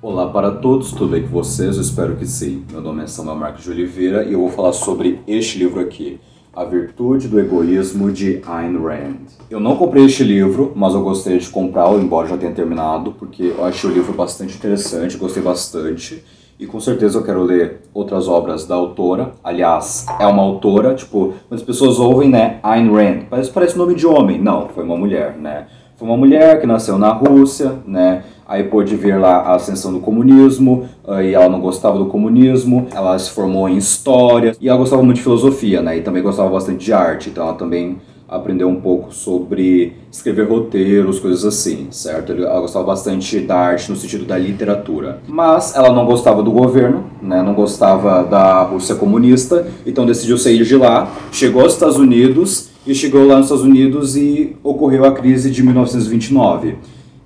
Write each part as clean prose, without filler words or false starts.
Olá para todos, tudo bem com vocês? Eu espero que sim. Meu nome é Samuel Marques de Oliveira e eu vou falar sobre este livro aqui, A Virtude do Egoísmo, de Ayn Rand. Eu não comprei este livro, mas eu gostaria de comprá-lo, embora já tenha terminado, porque eu achei o livro bastante interessante, gostei bastante. E com certeza eu quero ler outras obras da autora. Aliás, é uma autora, tipo, quando as pessoas ouvem, né, Ayn Rand, parece nome de homem. Não, foi uma mulher, né? Foi uma mulher que nasceu na Rússia, né? Aí pôde ver lá a ascensão do comunismo, e ela não gostava do comunismo, ela se formou em história, e ela gostava muito de filosofia, né? E também gostava bastante de arte, então ela também aprendeu um pouco sobre escrever roteiros, coisas assim, certo? Ela gostava bastante da arte no sentido da literatura. Mas ela não gostava do governo, né? Não gostava da Rússia comunista, então decidiu sair de lá, chegou aos Estados Unidos, e chegou lá nos Estados Unidos e ocorreu a crise de 1929.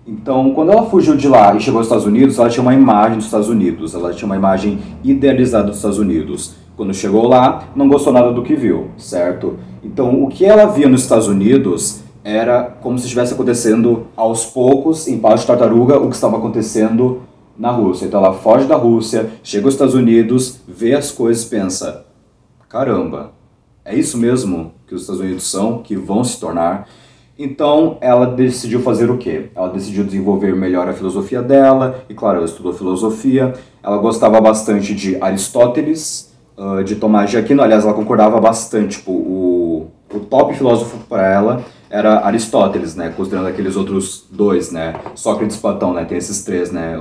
Então, quando ela fugiu de lá e chegou aos Estados Unidos, ela tinha uma imagem dos Estados Unidos, ela tinha uma imagem idealizada dos Estados Unidos. Quando chegou lá, não gostou nada do que viu, certo? Então, o que ela via nos Estados Unidos era como se estivesse acontecendo aos poucos, em Passo de Tartaruga, o que estava acontecendo na Rússia. Então, ela foge da Rússia, chega aos Estados Unidos, vê as coisas e pensa, caramba, é isso mesmo que os Estados Unidos são, que vão se tornar? Então, ela decidiu fazer o quê? Ela decidiu desenvolver melhor a filosofia dela, e claro, ela estudou filosofia, ela gostava bastante de Aristóteles, de Tomás de Aquino, aliás, ela concordava bastante, tipo, o top filósofo para ela era Aristóteles, né, considerando aqueles outros dois, né, Sócrates e Platão, né, tem esses três, né,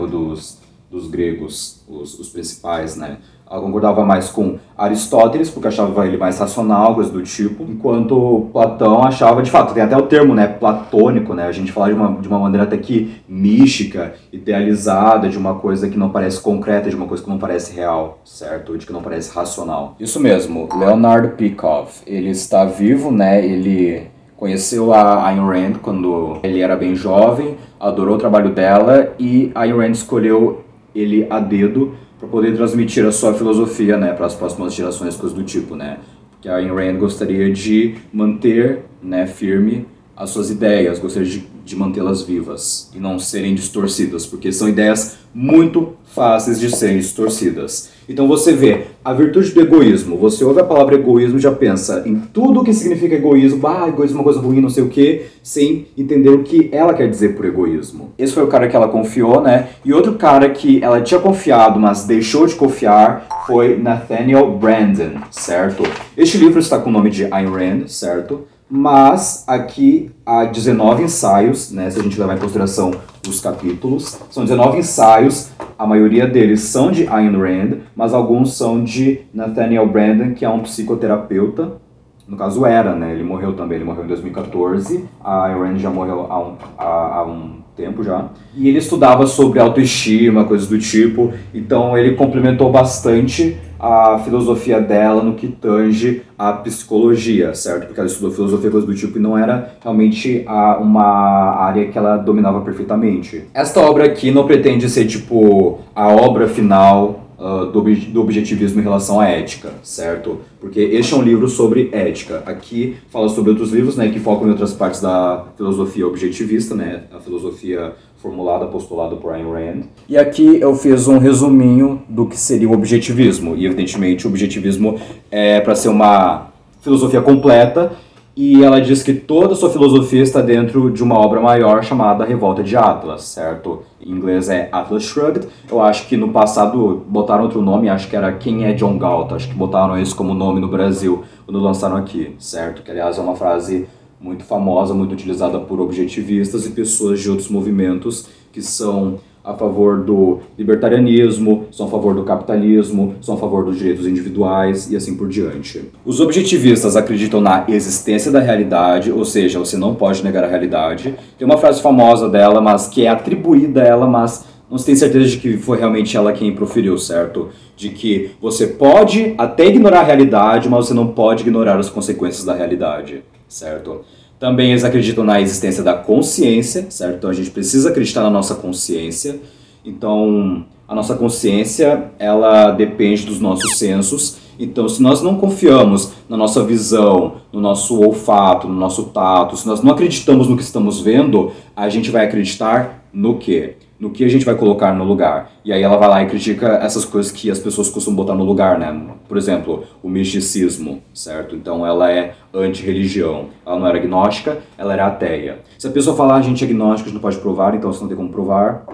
dos gregos, os principais, né. Ela concordava mais com Aristóteles, porque achava ele mais racional, coisa do tipo, enquanto Platão achava, de fato, tem até o termo, né, platônico, né, a gente fala de uma maneira até que mística, idealizada, de uma coisa que não parece concreta, de uma coisa que não parece real, certo? De que não parece racional. Isso mesmo, Leonard Peikoff, ele está vivo, né, ele conheceu a Ayn Rand quando ele era bem jovem, adorou o trabalho dela e a Ayn Rand escolheu ele a dedo para poder transmitir a sua filosofia, né, para as próximas gerações, coisas do tipo, né, porque a Ayn Rand gostaria de manter, né, firme as suas ideias, gostaria de mantê-las vivas e não serem distorcidas, porque são ideias muito fáceis de serem distorcidas. Então você vê a virtude do egoísmo, você ouve a palavra egoísmo e já pensa em tudo o que significa egoísmo, egoísmo é uma coisa ruim, não sei o que, sem entender o que ela quer dizer por egoísmo. Esse foi o cara que ela confiou, né? E outro cara que ela tinha confiado, mas deixou de confiar, foi Nathaniel Branden, certo? Este livro está com o nome de Ayn Rand, certo? Mas aqui há 19 ensaios, né, se a gente levar em consideração os capítulos. São 19 ensaios, a maioria deles são de Ayn Rand, mas alguns são de Nathaniel Branden, que é um psicoterapeuta. No caso era, né, ele morreu também, ele morreu em 2014, a Ayn Rand já morreu há um tempo já. E ele estudava sobre autoestima, coisas do tipo, então ele complementou bastante a filosofia dela no que tange a psicologia, certo? Porque ela estudou filosofia, coisas do tipo, e não era realmente uma área que ela dominava perfeitamente. Esta obra aqui não pretende ser, tipo, a obra final do objetivismo em relação à ética, certo? Porque este é um livro sobre ética. Aqui fala sobre outros livros, né, que focam em outras partes da filosofia objetivista, né, a filosofia formulada, postulada por Ayn Rand. E aqui eu fiz um resuminho do que seria o objetivismo. E evidentemente o objetivismo é para ser uma filosofia completa, e ela diz que toda a sua filosofia está dentro de uma obra maior chamada Revolta de Atlas, certo? Em inglês é Atlas Shrugged. Eu acho que no passado botaram outro nome, acho que era Quem é John Galt, acho que botaram isso como nome no Brasil quando lançaram aqui, certo? Que aliás é uma frase muito famosa, muito utilizada por objetivistas e pessoas de outros movimentos que são a favor do libertarianismo, são a favor do capitalismo, são a favor dos direitos individuais e assim por diante. Os objetivistas acreditam na existência da realidade, ou seja, você não pode negar a realidade. Tem uma frase famosa dela, mas que é atribuída a ela, mas não se tem certeza de que foi realmente ela quem proferiu, certo? De que você pode até ignorar a realidade, mas você não pode ignorar as consequências da realidade, certo? Também eles acreditam na existência da consciência, certo? Então a gente precisa acreditar na nossa consciência. Então a nossa consciência, ela depende dos nossos sensos. Então se nós não confiamos na nossa visão, no nosso olfato, no nosso tato, se nós não acreditamos no que estamos vendo, a gente vai acreditar no quê? no que a gente vai colocar no lugar. E aí ela vai lá e critica essas coisas que as pessoas costumam botar no lugar, né? Por exemplo, o misticismo, certo? Então ela é anti-religião. Ela não era agnóstica, ela era ateia. Se a pessoa falar, a gente é agnóstico, a gente não pode provar, então se não tem como provar,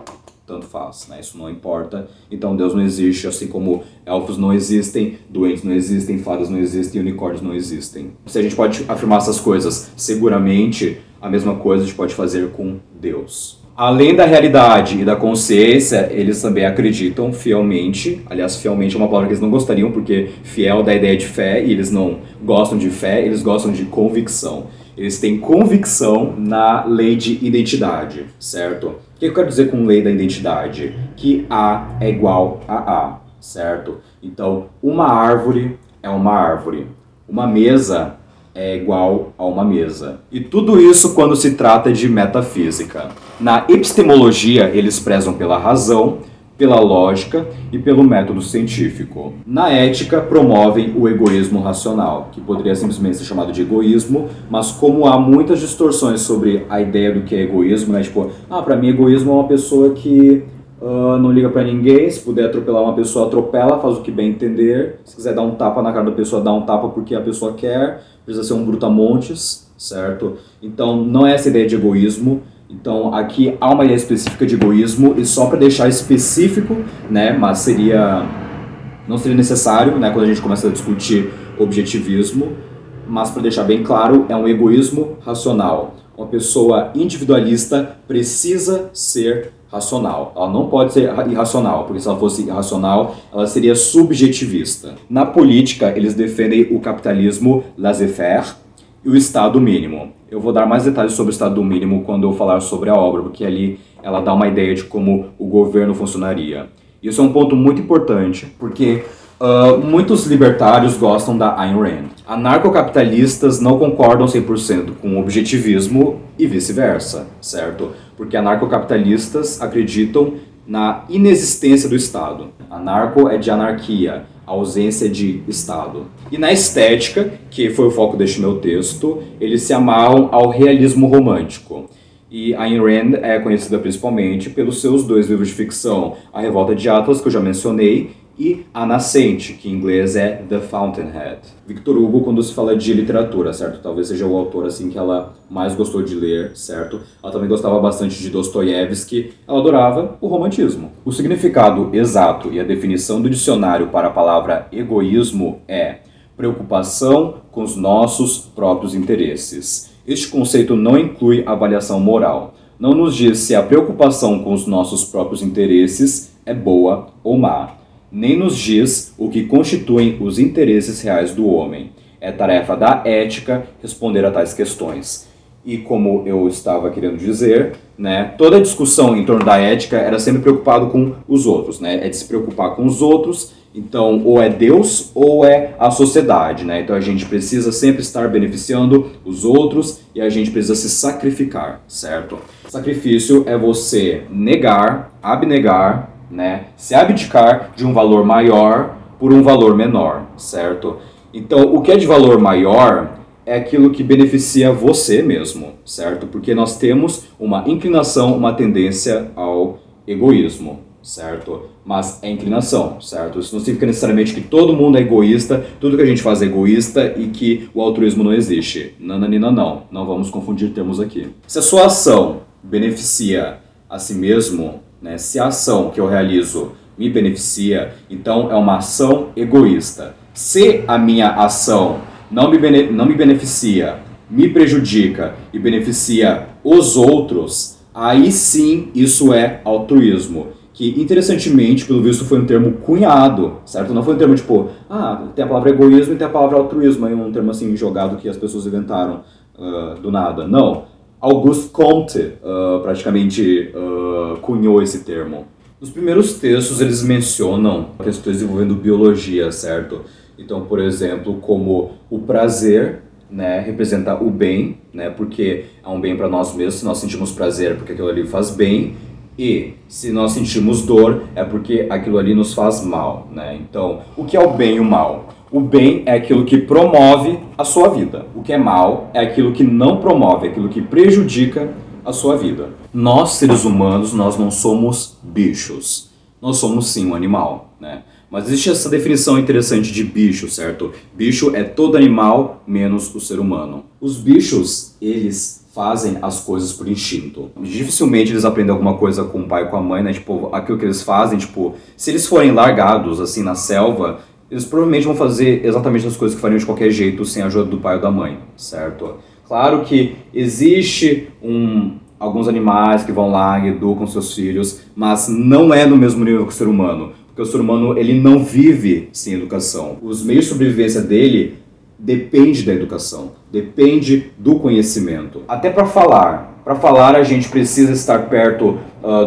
tanto faz, né? Isso não importa. Então Deus não existe, assim como elfos não existem, doentes não existem, fadas não existem, unicórnios não existem. Se a gente pode afirmar essas coisas seguramente, a mesma coisa a gente pode fazer com Deus. Além da realidade e da consciência, eles também acreditam fielmente. Aliás, fielmente é uma palavra que eles não gostariam, porque fiel dá a ideia de fé, e eles não gostam de fé, eles gostam de convicção. Eles têm convicção na lei de identidade, certo? O que eu quero dizer com lei da identidade? Que A é igual a A, certo? Então, uma árvore é uma árvore. Uma mesa é igual a uma mesa. E tudo isso quando se trata de metafísica. Na epistemologia, eles prezam pela razão, pela lógica e pelo método científico. Na ética, promovem o egoísmo racional, que poderia simplesmente ser chamado de egoísmo, mas como há muitas distorções sobre a ideia do que é egoísmo, né? Tipo, pra mim egoísmo é uma pessoa que não liga pra ninguém, se puder atropelar uma pessoa, atropela, faz o que bem entender, se quiser dar um tapa na cara da pessoa, dá um tapa porque a pessoa quer, precisa ser um brutamontes, certo? Então, não é essa ideia de egoísmo. Então, aqui há uma ideia específica de egoísmo, e só para deixar específico, né, mas não seria necessário, né, quando a gente começa a discutir objetivismo, mas para deixar bem claro, é um egoísmo racional. Uma pessoa individualista precisa ser racional. Ela não pode ser irracional, porque se ela fosse irracional, ela seria subjetivista. Na política, eles defendem o capitalismo laissez-faire e o Estado mínimo. Eu vou dar mais detalhes sobre o Estado mínimo quando eu falar sobre a obra, porque ali ela dá uma ideia de como o governo funcionaria. Isso é um ponto muito importante, porque muitos libertários gostam da Ayn Rand. Anarcocapitalistas não concordam 100% com o objetivismo e vice-versa, certo? Porque anarcocapitalistas acreditam na inexistência do Estado. Anarco é de anarquia, ausência de Estado. E na estética, que foi o foco deste meu texto, eles se amarram ao realismo romântico. E Ayn Rand é conhecida principalmente pelos seus dois livros de ficção, A Revolta de Atlas, que eu já mencionei, e A Nascente, que em inglês é The Fountainhead. Victor Hugo, quando se fala de literatura, certo? Talvez seja o autor assim que ela mais gostou de ler, certo? Ela também gostava bastante de Dostoiévski, ela adorava o romantismo. O significado exato e a definição do dicionário para a palavra egoísmo é preocupação com os nossos próprios interesses. Este conceito não inclui avaliação moral. Não nos diz se a preocupação com os nossos próprios interesses é boa ou má. Nem nos diz o que constituem os interesses reais do homem. É tarefa da ética responder a tais questões. E como eu estava querendo dizer, né, toda a discussão em torno da ética era sempre preocupado com os outros, né? É de se preocupar com os outros, então ou é Deus ou é a sociedade, né? Então a gente precisa sempre estar beneficiando os outros e a gente precisa se sacrificar, certo? Sacrifício é você negar, abnegar, né, se abdicar de um valor maior por um valor menor, certo? Então, o que é de valor maior é aquilo que beneficia você mesmo, certo? Porque nós temos uma inclinação, uma tendência ao egoísmo, certo? Mas é inclinação, certo? Isso não significa necessariamente que todo mundo é egoísta, tudo que a gente faz é egoísta e que o altruísmo não existe. Nananina, não. Não vamos confundir termos aqui. Se a sua ação beneficia a si mesmo, né, se a ação que eu realizo me beneficia, então é uma ação egoísta. Se a minha ação não me beneficia, me prejudica e beneficia os outros, aí sim isso é altruísmo. Que, interessantemente, pelo visto, foi um termo cunhado, certo? Não foi um termo tipo, tem a palavra egoísmo e tem a palavra altruísmo, aí um termo assim jogado que as pessoas inventaram do nada. Não. Auguste Comte praticamente cunhou esse termo. Nos primeiros textos eles mencionam questões envolvendo biologia, certo? Então, por exemplo, como o prazer, né, representa o bem, né, porque é um bem para nós mesmos. Se nós sentimos prazer é porque aquilo ali faz bem, e se nós sentimos dor é porque aquilo ali nos faz mal, né? Então, o que é o bem e o mal? O bem é aquilo que promove a sua vida. O que é mal é aquilo que não promove, aquilo que prejudica a sua vida. Nós, seres humanos, nós não somos bichos. Nós somos sim um animal, né? Mas existe essa definição interessante de bicho, certo? Bicho é todo animal menos o ser humano. Os bichos, eles fazem as coisas por instinto. Dificilmente eles aprendem alguma coisa com o pai ou com a mãe, né? Tipo, aquilo que eles fazem, tipo, se eles forem largados, assim, na selva, eles provavelmente vão fazer exatamente as coisas que fariam de qualquer jeito, sem a ajuda do pai ou da mãe, certo? Claro que existe alguns animais que vão lá e educam seus filhos, mas não é no mesmo nível que o ser humano. Porque o ser humano, ele não vive sem educação. Os meios de sobrevivência dele depende da educação, depende do conhecimento. Até para falar. Para falar, a gente precisa estar perto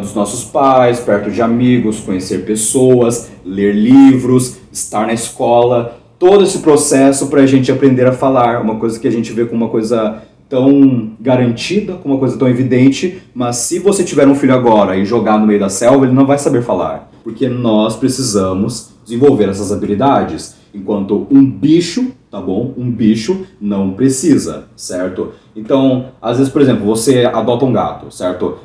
dos nossos pais, perto de amigos, conhecer pessoas, ler livros, estar na escola. Todo esse processo para a gente aprender a falar. Uma coisa que a gente vê como uma coisa tão garantida, como uma coisa tão evidente, mas se você tiver um filho agora e jogar no meio da selva, ele não vai saber falar. Porque nós precisamos desenvolver essas habilidades, enquanto um bicho, tá bom? Um bicho não precisa, certo? Então, às vezes, por exemplo, você adota um gato, certo?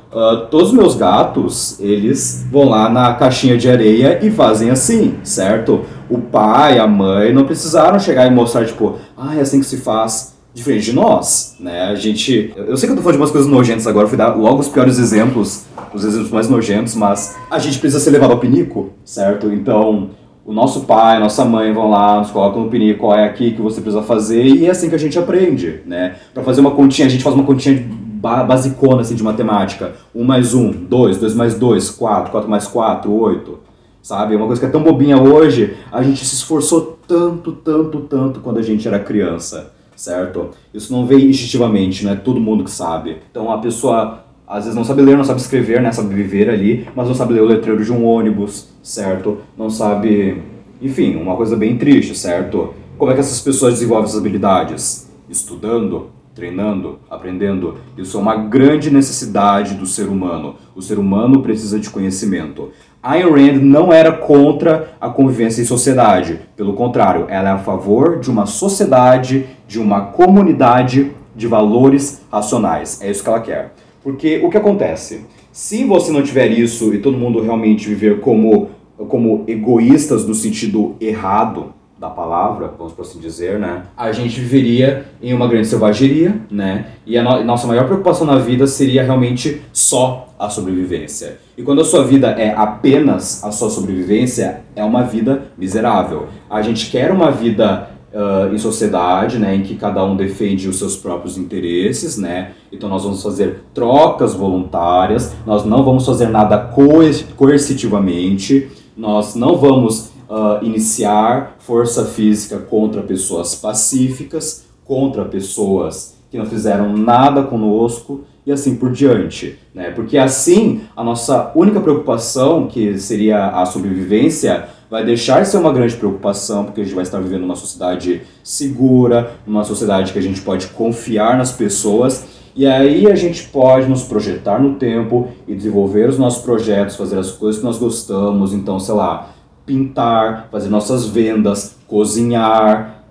Todos os meus gatos, eles vão lá na caixinha de areia e fazem assim, certo? O pai, a mãe não precisaram chegar e mostrar, tipo, é assim que se faz. Diferente de nós, né? A gente... Eu sei que eu tô falando de umas coisas nojentas agora, fui dar logo os piores exemplos, os exemplos mais nojentos, mas a gente precisa ser levado ao pinico, certo? Então, o nosso pai, a nossa mãe vão lá, nos colocam no pinico, é aqui que você precisa fazer, e é assim que a gente aprende, né? Pra fazer uma continha, a gente faz uma continha basicona, assim, de matemática. 1 mais 1, 2, 2 mais 2, 4, 4 mais 4, 8... Sabe? Uma coisa que é tão bobinha hoje, a gente se esforçou tanto quando a gente era criança. Certo? Isso não vem instintivamente, não é todo mundo que sabe. Então a pessoa às vezes não sabe ler, não sabe escrever, né? Sabe viver ali, mas não sabe ler o letreiro de um ônibus, certo? Não sabe... Enfim, uma coisa bem triste, certo? Como é que essas pessoas desenvolvem essas habilidades? Estudando, treinando, aprendendo. Isso é uma grande necessidade do ser humano. O ser humano precisa de conhecimento. Ayn Rand não era contra a convivência em sociedade. Pelo contrário, ela é a favor de uma sociedade, de uma comunidade de valores racionais. É isso que ela quer. Porque o que acontece? Se você não tiver isso e todo mundo realmente viver como egoístas no sentido errado da palavra, vamos por assim dizer, né? A gente viveria em uma grande selvageria, né? E a nossa maior preocupação na vida seria realmente só a sobrevivência. E quando a sua vida é apenas a sua sobrevivência, é uma vida miserável. A gente quer uma vida em sociedade, né, em que cada um defende os seus próprios interesses, né? Então nós vamos fazer trocas voluntárias, nós não vamos fazer nada coercitivamente, nós não vamos iniciar força física contra pessoas pacíficas, contra pessoas que não fizeram nada conosco e assim por diante, né? Porque assim a nossa única preocupação, que seria a sobrevivência, vai deixar de ser uma grande preocupação, porque a gente vai estar vivendo numa sociedade segura, numa sociedade que a gente pode confiar nas pessoas, e aí a gente pode nos projetar no tempo e desenvolver os nossos projetos, fazer as coisas que nós gostamos, então, sei lá, pintar, fazer nossas vendas, cozinhar,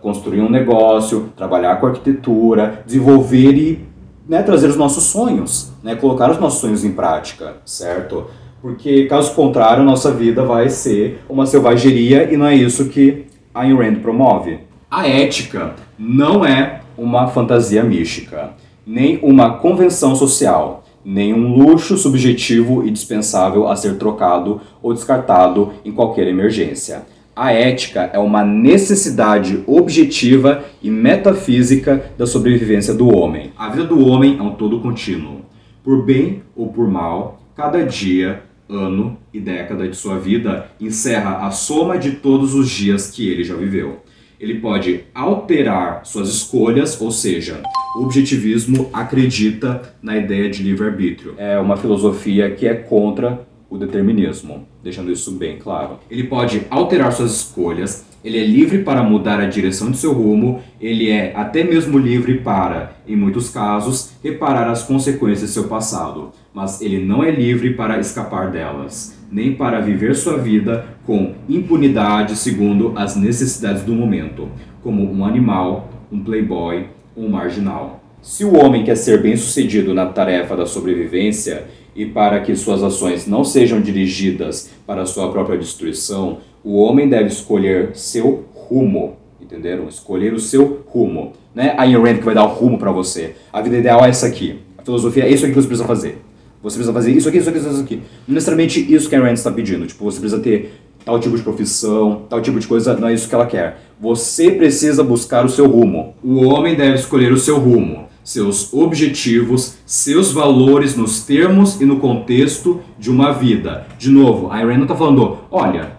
construir um negócio, trabalhar com arquitetura, desenvolver e, né, trazer os nossos sonhos, né, colocar os nossos sonhos em prática, certo? Porque, caso contrário, nossa vida vai ser uma selvageria e não é isso que a Ayn Rand promove. A ética não é uma fantasia mística, nem uma convenção social, nem um luxo subjetivo e dispensável a ser trocado ou descartado em qualquer emergência. A ética é uma necessidade objetiva e metafísica da sobrevivência do homem. A vida do homem é um todo contínuo. Por bem ou por mal, cada dia, ano e década de sua vida encerra a soma de todos os dias que ele já viveu. Ele pode alterar suas escolhas, ou seja, o objetivismo acredita na ideia de livre-arbítrio. É uma filosofia que é contra o determinismo, deixando isso bem claro. Ele pode alterar suas escolhas, ele é livre para mudar a direção de seu rumo, ele é até mesmo livre para, em muitos casos, reparar as consequências de seu passado, mas ele não é livre para escapar delas, nem para viver sua vida com impunidade segundo as necessidades do momento, como um animal, um playboy, um marginal. Se o homem quer ser bem-sucedido na tarefa da sobrevivência e para que suas ações não sejam dirigidas para a sua própria destruição, o homem deve escolher seu rumo, entenderam? Escolher o seu rumo. Não é a Ayn Rand que vai dar o rumo para você. A vida ideal é essa aqui. A filosofia é isso aqui que você precisa fazer. Você precisa fazer isso aqui, isso aqui, isso aqui. Não necessariamente isso que a Ayn Rand está pedindo. Tipo, você precisa ter tal tipo de profissão, tal tipo de coisa, não é isso que ela quer. Você precisa buscar o seu rumo. O homem deve escolher o seu rumo, seus objetivos, seus valores nos termos e no contexto de uma vida. De novo, a Ayn Rand não está falando, olha,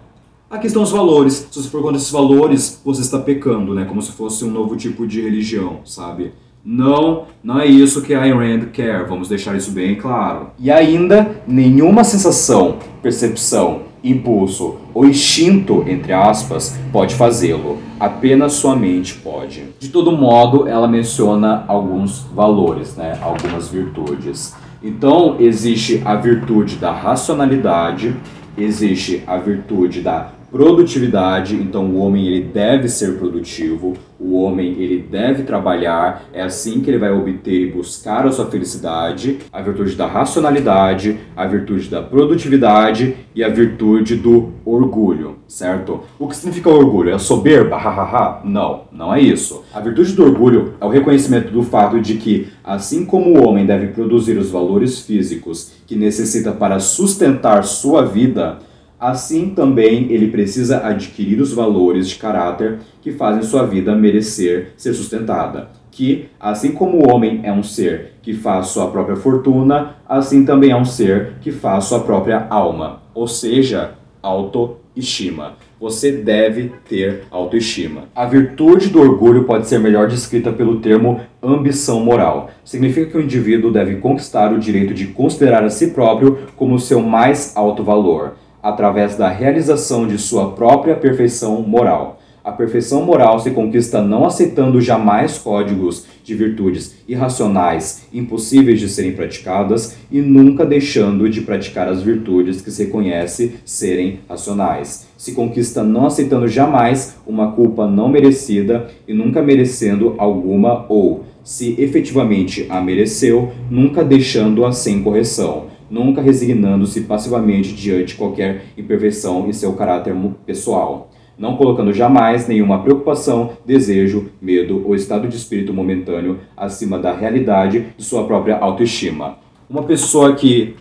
aqui estão os valores, se você for contra esses valores, você está pecando, né? Como se fosse um novo tipo de religião, sabe? Não, não é isso que a Ayn Rand quer, vamos deixar isso bem claro. E ainda, nenhuma sensação, percepção, impulso ou instinto, entre aspas, pode fazê-lo. Apenas sua mente pode. De todo modo, ela menciona alguns valores, né? Algumas virtudes. Então, existe a virtude da racionalidade, existe a virtude da produtividade, então o homem ele deve ser produtivo, o homem ele deve trabalhar, é assim que ele vai obter e buscar a sua felicidade, a virtude da racionalidade, a virtude da produtividade e a virtude do orgulho, certo? O que significa orgulho? É soberba? Hahaha? Não, não é isso. A virtude do orgulho é o reconhecimento do fato de que, assim como o homem deve produzir os valores físicos que necessita para sustentar sua vida, assim também ele precisa adquirir os valores de caráter que fazem sua vida merecer ser sustentada. Que, assim como o homem é um ser que faz sua própria fortuna, assim também é um ser que faz sua própria alma, ou seja, autoestima. Você deve ter autoestima. A virtude do orgulho pode ser melhor descrita pelo termo ambição moral. Significa que o indivíduo deve conquistar o direito de considerar a si próprio como seu mais alto valor, através da realização de sua própria perfeição moral. A perfeição moral se conquista não aceitando jamais códigos de virtudes irracionais, impossíveis de serem praticadas, e nunca deixando de praticar as virtudes que se reconhece serem racionais. Se conquista não aceitando jamais uma culpa não merecida e nunca merecendo alguma, ou, se efetivamente a mereceu, nunca deixando-a sem correção, nunca resignando-se passivamente diante de qualquer imperfeição em seu caráter pessoal, não colocando jamais nenhuma preocupação, desejo, medo ou estado de espírito momentâneo acima da realidade de sua própria autoestima. Uma pessoa que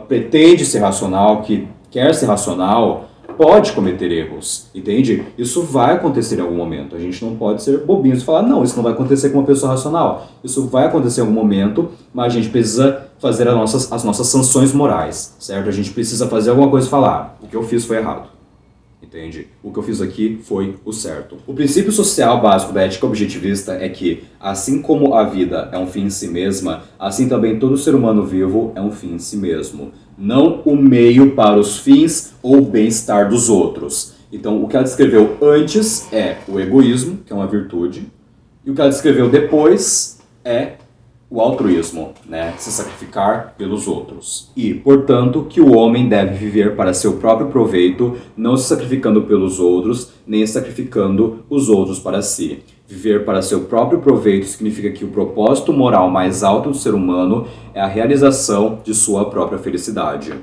pretende ser racional, que quer ser racional, pode cometer erros, entende? Isso vai acontecer em algum momento. A gente não pode ser bobinhos e falar, não, isso não vai acontecer com uma pessoa racional. Isso vai acontecer em algum momento, mas a gente precisa fazer as nossas sanções morais, certo? A gente precisa fazer alguma coisa e falar, o que eu fiz foi errado, entende? O que eu fiz aqui foi o certo. O princípio social básico da ética objetivista é que, assim como a vida é um fim em si mesma, assim também todo ser humano vivo é um fim em si mesmo. Não o meio para os fins ou bem-estar dos outros. Então, o que ela descreveu antes é o egoísmo, que é uma virtude, e o que ela descreveu depois é o altruísmo, né? Se sacrificar pelos outros. E, portanto, que o homem deve viver para seu próprio proveito, não se sacrificando pelos outros, nem sacrificando os outros para si. Viver para seu próprio proveito significa que o propósito moral mais alto do ser humano é a realização de sua própria felicidade.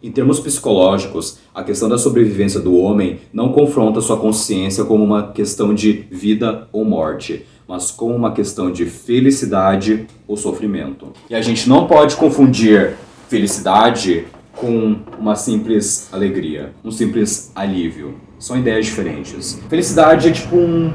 Em termos psicológicos, a questão da sobrevivência do homem não confronta sua consciência como uma questão de vida ou morte, mas como uma questão de felicidade ou sofrimento. E a gente não pode confundir felicidade com uma simples alegria, um simples alívio. São ideias diferentes. Felicidade é tipo um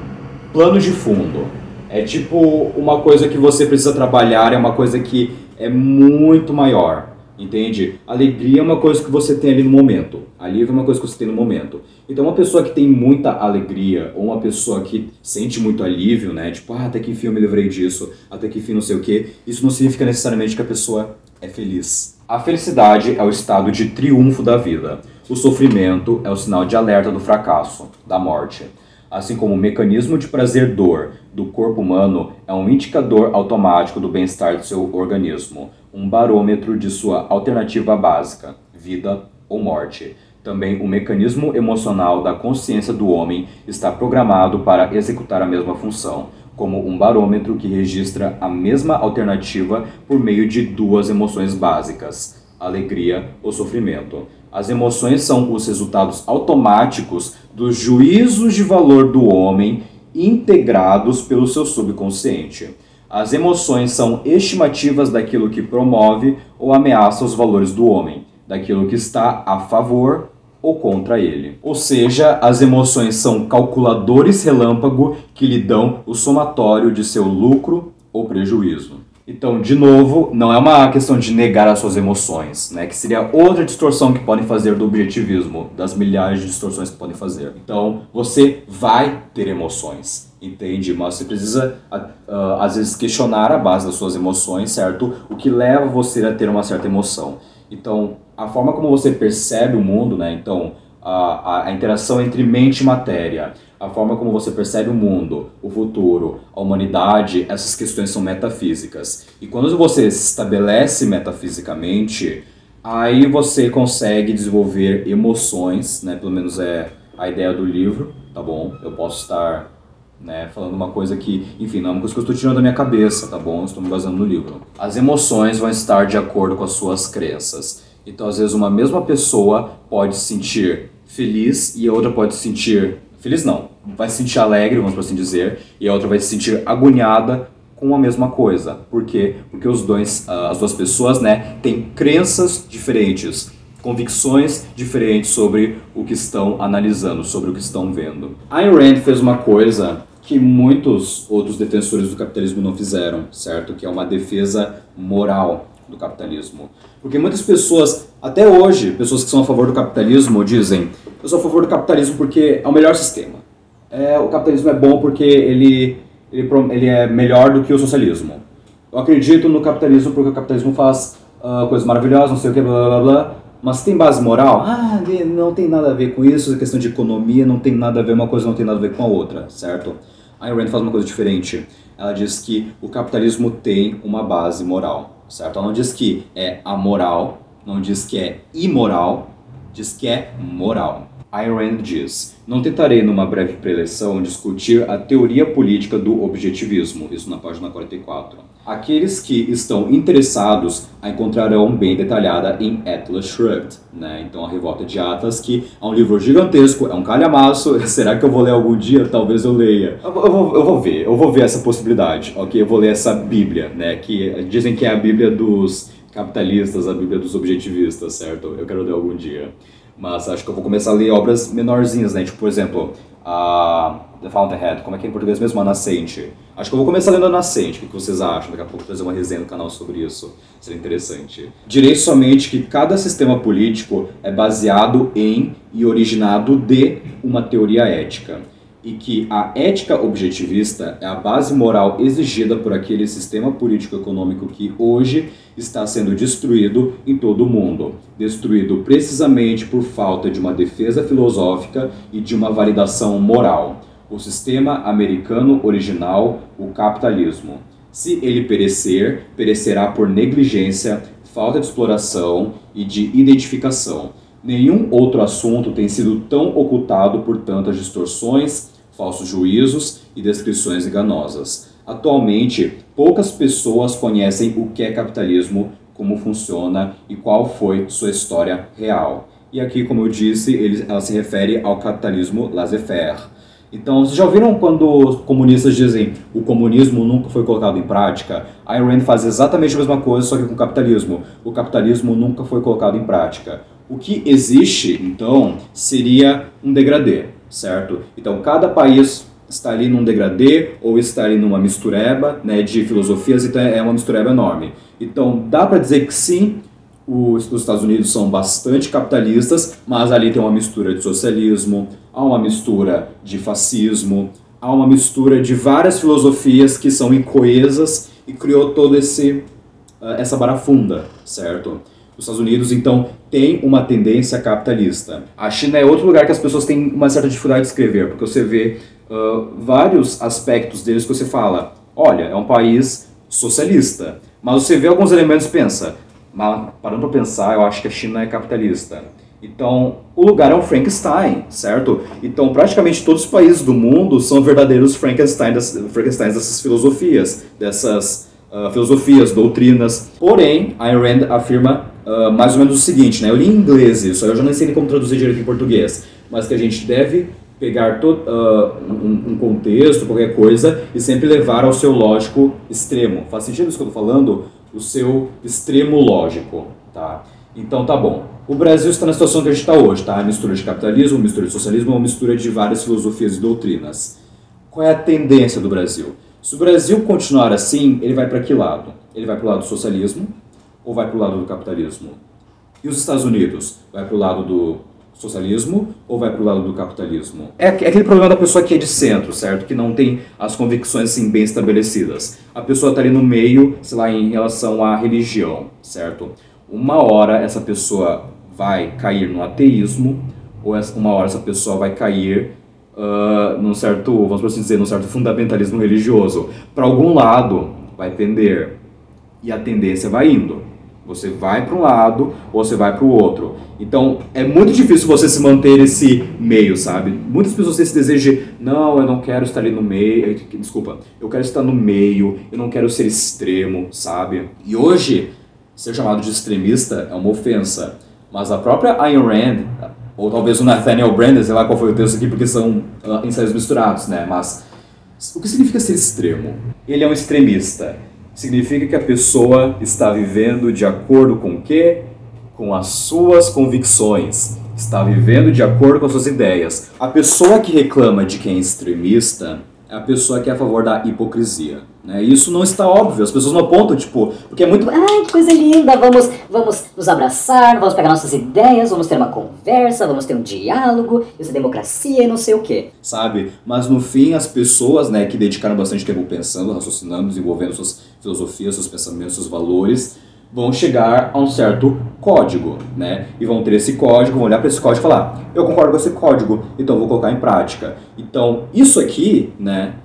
plano de fundo. É tipo uma coisa que você precisa trabalhar, é uma coisa que é muito maior. Entende? Alegria é uma coisa que você tem ali no momento. Alívio é uma coisa que você tem no momento. Então uma pessoa que tem muita alegria, ou uma pessoa que sente muito alívio, né? Tipo, até que enfim eu me livrei disso, até que enfim não sei o quê. Isso não significa necessariamente que a pessoa é feliz. A felicidade é o estado de triunfo da vida. O sofrimento é o sinal de alerta do fracasso, da morte. Assim como o mecanismo de prazer-dor do corpo humano é um indicador automático do bem-estar do seu organismo, um barômetro de sua alternativa básica, vida ou morte. Também o mecanismo emocional da consciência do homem está programado para executar a mesma função. como um barômetro que registra a mesma alternativa por meio de duas emoções básicas, alegria ou sofrimento. As emoções são os resultados automáticos dos juízos de valor do homem integrados pelo seu subconsciente. As emoções são estimativas daquilo que promove ou ameaça os valores do homem, daquilo que está a favor ou contra ele. Ou seja, as emoções são calculadores relâmpago que lhe dão o somatório de seu lucro ou prejuízo. Então, de novo, não é uma questão de negar as suas emoções, né? Que seria outra distorção que podem fazer do objetivismo, das milhares de distorções que podem fazer. Então, você vai ter emoções, entende? Mas você precisa, às vezes, questionar a base das suas emoções, certo? O que leva você a ter uma certa emoção. Então, a forma como você percebe o mundo, né? Então, a interação entre mente e matéria, a forma como você percebe o mundo, o futuro, a humanidade, essas questões são metafísicas. E quando você se estabelece metafisicamente, aí você consegue desenvolver emoções, né? Pelo menos é a ideia do livro, tá bom? Eu posso estar, né, falando uma coisa que, enfim, não é uma coisa que eu estou tirando da minha cabeça, tá bom? Eu estou me baseando no livro. As emoções vão estar de acordo com as suas crenças. Então, às vezes, uma mesma pessoa pode se sentir feliz e a outra pode se sentir... Feliz não, vai se sentir alegre, vamos assim dizer, e a outra vai se sentir agoniada com a mesma coisa. Por quê? Porque as duas pessoas, né, têm crenças diferentes, convicções diferentes sobre o que estão analisando, sobre o que estão vendo. Ayn Rand fez uma coisa que muitos outros defensores do capitalismo não fizeram, certo? Que é uma defesa moral do capitalismo. Porque muitas pessoas, até hoje, pessoas que são a favor do capitalismo dizem: eu sou a favor do capitalismo porque é o melhor sistema. O capitalismo é bom porque ele é melhor do que o socialismo. Eu acredito no capitalismo porque o capitalismo faz coisas maravilhosas, não sei o que, blá blá blá. Mas tem base moral? Não tem nada a ver com isso, a questão de economia não tem nada a ver, uma coisa não tem nada a ver com a outra, certo? Ayn Rand faz uma coisa diferente. Ela diz que o capitalismo tem uma base moral, certo? Ela não diz que é amoral, não diz que é imoral, diz que é moral. Ayn Rand diz: não tentarei numa breve preleção discutir a teoria política do objetivismo, isso na página 44. Aqueles que estão interessados a encontrarão bem detalhada em Atlas Shrugged, né? Então, a Revolta de Atlas, que é um livro gigantesco, é um calhamaço. Será que eu vou ler algum dia? Talvez eu leia. Eu vou ver essa possibilidade, ok? Eu vou ler essa Bíblia, né? Que dizem que é a Bíblia dos capitalistas, a Bíblia dos objetivistas, certo? Eu quero ler algum dia. Mas acho que eu vou começar a ler obras menorzinhas, né? Tipo, por exemplo, The Fountainhead, como é que é em português mesmo? A Nascente. Acho que eu vou começar lendo A Nascente. O que vocês acham? Daqui a pouco trazer uma resenha no canal sobre isso. Seria interessante. Direi somente que cada sistema político é baseado em e originado de uma teoria ética. E que a ética objetivista é a base moral exigida por aquele sistema político-econômico que hoje está sendo destruído em todo o mundo. Destruído precisamente por falta de uma defesa filosófica e de uma validação moral. O sistema americano original, o capitalismo. Se ele perecer, perecerá por negligência, falta de exploração e de identificação. Nenhum outro assunto tem sido tão ocultado por tantas distorções, falsos juízos e descrições enganosas. Atualmente, poucas pessoas conhecem o que é capitalismo, como funciona e qual foi sua história real. E aqui, como eu disse, ela se refere ao capitalismo laissez-faire. Então, vocês já ouviram quando os comunistas dizem o comunismo nunca foi colocado em prática? Ayn Rand faz exatamente a mesma coisa, só que com o capitalismo. O capitalismo nunca foi colocado em prática. O que existe, então, seria um degradê, certo? Então, cada país está ali num degradê ou está ali numa mistureba, né, de filosofias, então é uma mistureba enorme. Então, dá para dizer que sim, os Estados Unidos são bastante capitalistas, mas ali tem uma mistura de socialismo, há uma mistura de fascismo, há uma mistura de várias filosofias que são incoesas e criou toda essa barafunda, certo? Os Estados Unidos, então, tem uma tendência capitalista. A China é outro lugar que as pessoas têm uma certa dificuldade de escrever, porque você vê vários aspectos deles que você fala, olha, é um país socialista, mas você vê alguns elementos e pensa, mas parando para pensar, eu acho que a China é capitalista. Então, o lugar é um Frankenstein, certo? Então, praticamente todos os países do mundo são verdadeiros Frankensteins dessas filosofias, doutrinas. Porém, Ayn Rand afirma mais ou menos o seguinte, né? Eu li em inglês isso, eu já não sei nem como traduzir direito em português, mas que a gente deve pegar um contexto, qualquer coisa, e sempre levar ao seu lógico extremo. Faz sentido isso que eu estou falando? O seu extremo lógico, tá? Então tá bom. O Brasil está na situação que a gente está hoje, tá? Mistura de capitalismo, mistura de socialismo, uma mistura de várias filosofias e doutrinas. Qual é a tendência do Brasil? Se o Brasil continuar assim, ele vai para que lado? Ele vai para o lado do socialismo ou vai para o lado do capitalismo? E os Estados Unidos? Vai para o lado do socialismo ou vai para o lado do capitalismo? É aquele problema da pessoa que é de centro, certo? Que não tem as convicções assim, bem estabelecidas. A pessoa está ali no meio, sei lá, em relação à religião, certo? Uma hora essa pessoa vai cair no ateísmo, ou uma hora essa pessoa vai cair num certo, vamos por assim dizer, num certo fundamentalismo religioso. Para algum lado vai pender, e a tendência vai indo. Você vai para um lado ou você vai para o outro. Então é muito difícil você se manter nesse meio, sabe? Muitas pessoas têm esse desejo de, não, eu não quero estar ali no meio, desculpa, eu quero estar no meio, eu não quero ser extremo, sabe? E hoje, ser chamado de extremista é uma ofensa. Mas a própria Ayn Rand, ou talvez o Nathaniel Branden, sei lá qual foi o texto aqui, porque são ensaios misturados, né? Mas o que significa ser extremo? Ele é um extremista. Significa que a pessoa está vivendo de acordo com o quê? Com as suas convicções. Está vivendo de acordo com as suas ideias. A pessoa que reclama de quem é extremista é a pessoa que é a favor da hipocrisia. Né? Isso não está óbvio, as pessoas não apontam, tipo, porque é muito... Ai, que coisa linda, vamos nos abraçar, vamos pegar nossas ideias, vamos ter uma conversa, vamos ter um diálogo, isso é democracia e não sei o quê. Sabe? Mas no fim, as pessoas, né, que dedicaram bastante tempo pensando, raciocinando, desenvolvendo suas filosofias, seus pensamentos, seus valores, vão chegar a um certo código, né? E vão ter esse código, vão olhar para esse código e falar, eu concordo com esse código, então vou colocar em prática. Então, isso aqui, né,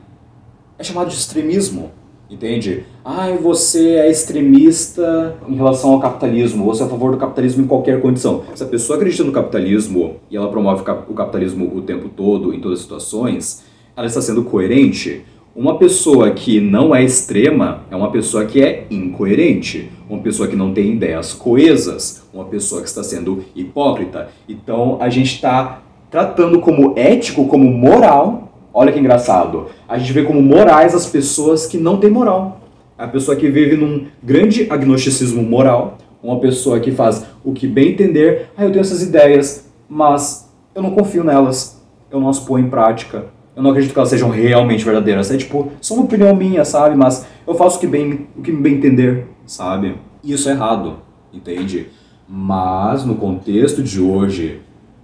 é chamado de extremismo, entende? Ai, você é extremista em relação ao capitalismo, você é a favor do capitalismo em qualquer condição. Se a pessoa acredita no capitalismo e ela promove o capitalismo o tempo todo, em todas as situações, ela está sendo coerente. Uma pessoa que não é extrema é uma pessoa que é incoerente, uma pessoa que não tem ideias coesas, uma pessoa que está sendo hipócrita. Então a gente está tratando como ético, como moral. Olha que engraçado, a gente vê como morais as pessoas que não têm moral. A pessoa que vive num grande agnosticismo moral, uma pessoa que faz o que bem entender, eu tenho essas ideias, mas eu não confio nelas, eu não as ponho em prática. Eu não acredito que elas sejam realmente verdadeiras. É tipo, só uma opinião minha, sabe? Mas eu faço o que me bem entender, sabe? E isso é errado, entende? Mas no contexto de hoje,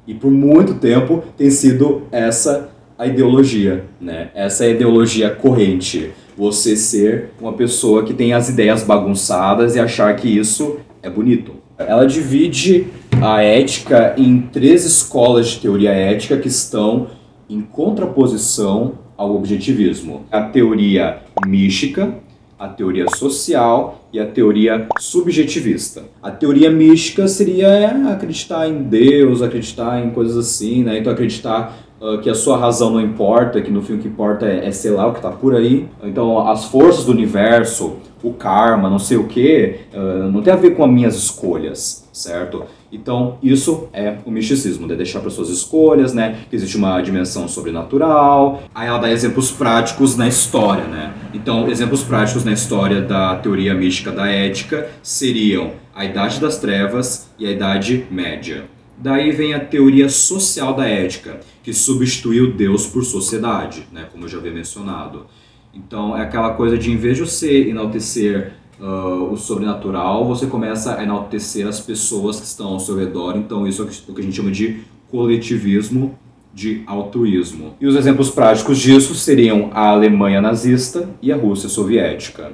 e por muito tempo, tem sido essa a ideologia, né? Essa é a ideologia corrente. Você ser uma pessoa que tem as ideias bagunçadas e achar que isso é bonito. Ela divide a ética em 3 escolas de teoria ética que estão em contraposição ao objetivismo. A teoria mística, a teoria social e a teoria subjetivista. A teoria mística seria acreditar em Deus, acreditar em coisas assim, né? Então acreditar que a sua razão não importa, que no fim o que importa é sei lá, o que está por aí. Então as forças do universo, o karma, não sei o que, não tem a ver com as minhas escolhas, certo? Então isso é o misticismo, de deixar para suas escolhas, né? Que existe uma dimensão sobrenatural. Aí ela dá exemplos práticos na história, né? Então exemplos práticos na história da teoria mística da ética seriam a Idade das Trevas e a Idade Média. Daí vem a teoria social da ética, que substituiu Deus por sociedade, né, como eu já havia mencionado. Então é aquela coisa de, em vez de você enaltecer o sobrenatural, você começa a enaltecer as pessoas que estão ao seu redor. Então isso é o que a gente chama de coletivismo, de altruísmo. E os exemplos práticos disso seriam a Alemanha nazista e a Rússia soviética.